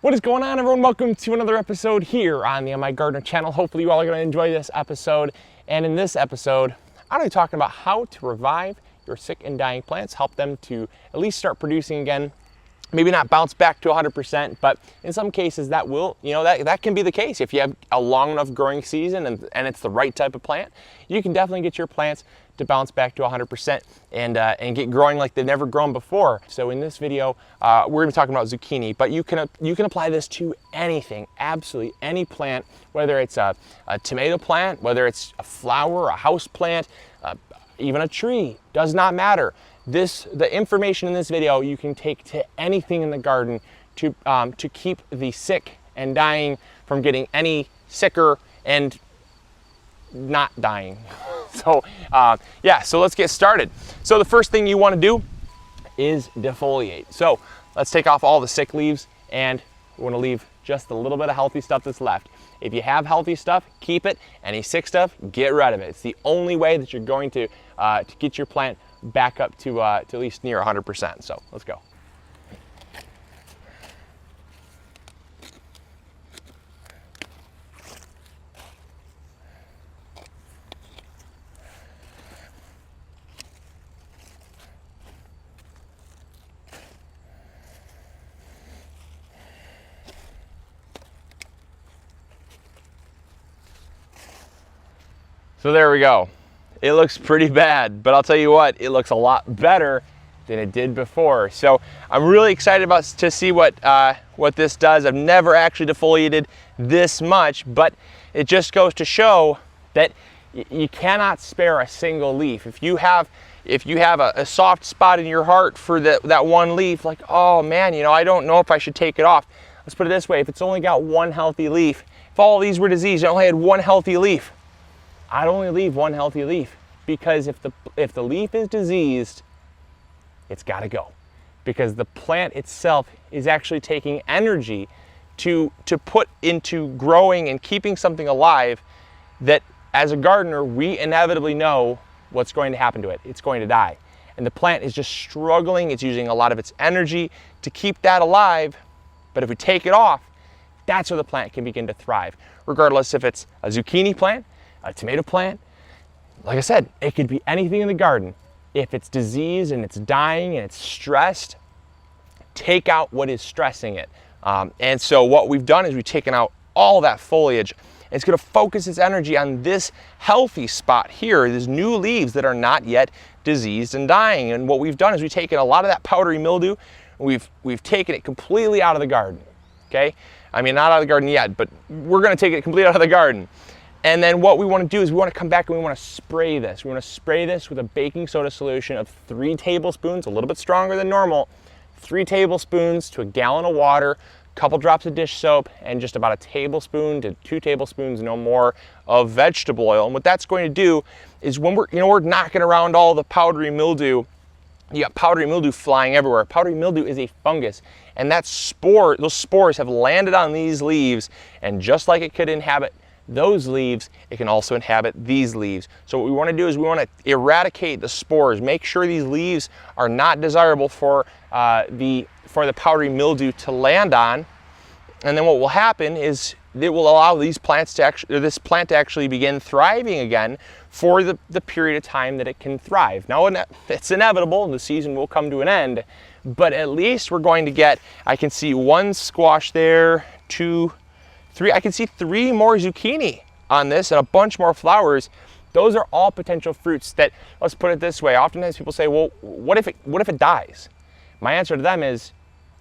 What is going on, everyone? Welcome to another episode here on the MIgardener channel. Hopefully you all are going to enjoy this episode. And in this episode, I'm going to be talking about how to revive your sick and dying plants, help them to at least start producing again. Maybe not bounce back to 100%, but in some cases that will, that can be the case. If you have a long enough growing season and it's the right type of plant, you can definitely get your plants to bounce back to 100% and get growing like they've never grown before. So in this video, we're gonna be talking about zucchini, but you can apply this to anything, absolutely any plant, whether it's a tomato plant, whether it's a flower, a house plant, even a tree, does not matter. The information in this video you can take to anything in the garden to keep the sick and dying from getting any sicker and not dying. So so let's get started. So the first thing you want to do is defoliate. So let's take off all the sick leaves and we want to leave just a little bit of healthy stuff that's left. If you have healthy stuff, keep it. Any sick stuff, get rid of it. It's the only way that you're going to get your plant back up to at least near 100%. So let's go. So there we go. It looks pretty bad, but I'll tell you what, it looks a lot better than it did before. So I'm really excited to see what this does. I've never actually defoliated this much, but it just goes to show that you cannot spare a single leaf. If you have a soft spot in your heart for that one leaf, like, oh man, I don't know if I should take it off. Let's put it this way, if it's only got one healthy leaf, if all these were diseased, I only had one healthy leaf, I'd only leave one healthy leaf, because if the leaf is diseased, it's got to go, because the plant itself is actually taking energy to put into growing and keeping something alive that, as a gardener, we inevitably know what's going to happen to it. It's going to die, and the plant is just struggling. It's using a lot of its energy to keep that alive, but if we take it off, that's where the plant can begin to thrive, regardless if it's a zucchini plant, a tomato plant. Like I said, it could be anything in the garden. If it's diseased and it's dying and it's stressed, take out what is stressing it. And so what we've done is we've taken out all that foliage. It's going to focus its energy on this healthy spot here, these new leaves that are not yet diseased and dying. And what we've done is we've taken a lot of that powdery mildew, we've taken it completely out of the garden. Okay? I mean, not out of the garden yet, but we're going to take it completely out of the garden. And then what we want to do is we want to come back and we want to spray this. We want to spray this with a baking soda solution of 3 tablespoons, a little bit stronger than normal, 3 tablespoons to a gallon of water, a couple drops of dish soap, and just about a tablespoon to 2 tablespoons, no more, of vegetable oil. And what that's going to do is when we're knocking around all the powdery mildew, you got powdery mildew flying everywhere. Powdery mildew is a fungus, and those spores have landed on these leaves, and just like it could inhabit those leaves, it can also inhabit these leaves. So what we want to do is we want to eradicate the spores, make sure these leaves are not desirable for the powdery mildew to land on. And then what will happen is it will allow this plant to actually begin thriving again for the period of time that it can thrive. Now it's inevitable, the season will come to an end, but at least we're going to get, I can see 1 squash there, 2, 3, I can see 3 more zucchini on this and a bunch more flowers. Those are all potential fruits that, let's put it this way, oftentimes people say, well, what if it dies? My answer to them is,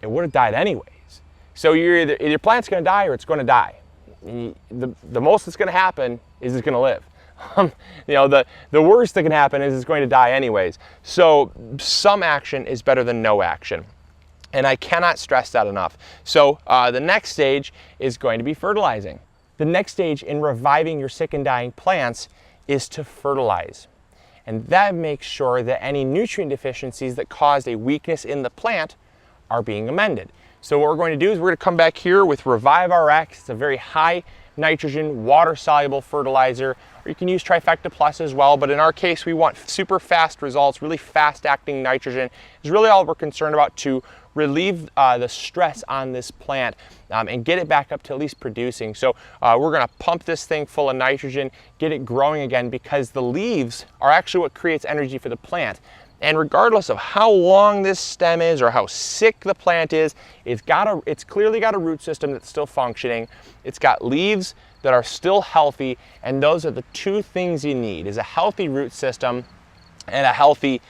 it would have died anyways. So either your plant's going to die or it's going to die. The most that's going to happen is it's going to live. The worst that can happen is it's going to die anyways. So some action is better than no action. And I cannot stress that enough. So the next stage is going to be fertilizing. The next stage in reviving your sick and dying plants is to fertilize. And that makes sure that any nutrient deficiencies that caused a weakness in the plant are being amended. So what we're going to do is we're going to come back here with Revive RX. It's a very high nitrogen, water-soluble fertilizer, or you can use Trifecta Plus as well, but in our case we want super fast results, really fast-acting nitrogen is really all we're concerned about to relieve the stress on this plant and get it back up to at least producing. So we're gonna pump this thing full of nitrogen, get it growing again, because the leaves are actually what creates energy for the plant. And regardless of how long this stem is or how sick the plant is, it's clearly got a root system that's still functioning. It's got leaves that are still healthy, and those are the two things you need, is a healthy root system and a healthy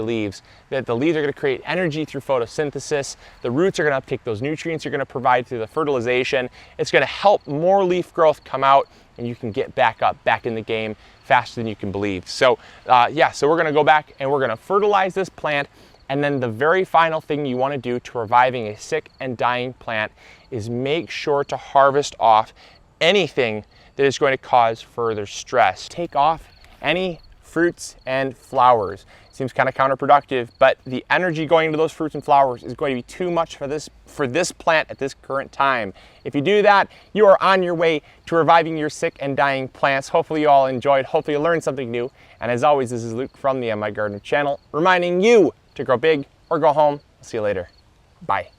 leaves. That the leaves are going to create energy through photosynthesis. The roots are going to uptake those nutrients you're going to provide through the fertilization. It's going to help more leaf growth come out, and you can get back in the game faster than you can believe. So so we're going to go back and we're going to fertilize this plant. And then the very final thing you want to do to reviving a sick and dying plant is make sure to harvest off anything that is going to cause further stress. Take off any fruits and flowers. Seems kind of counterproductive, but the energy going into those fruits and flowers is going to be too much for this plant at this current time. If you do that, you are on your way to reviving your sick and dying plants. Hopefully you all enjoyed, hopefully you learned something new. And as always, this is Luke from the MIgardener channel, reminding you to grow big or go home. I'll see you later. Bye.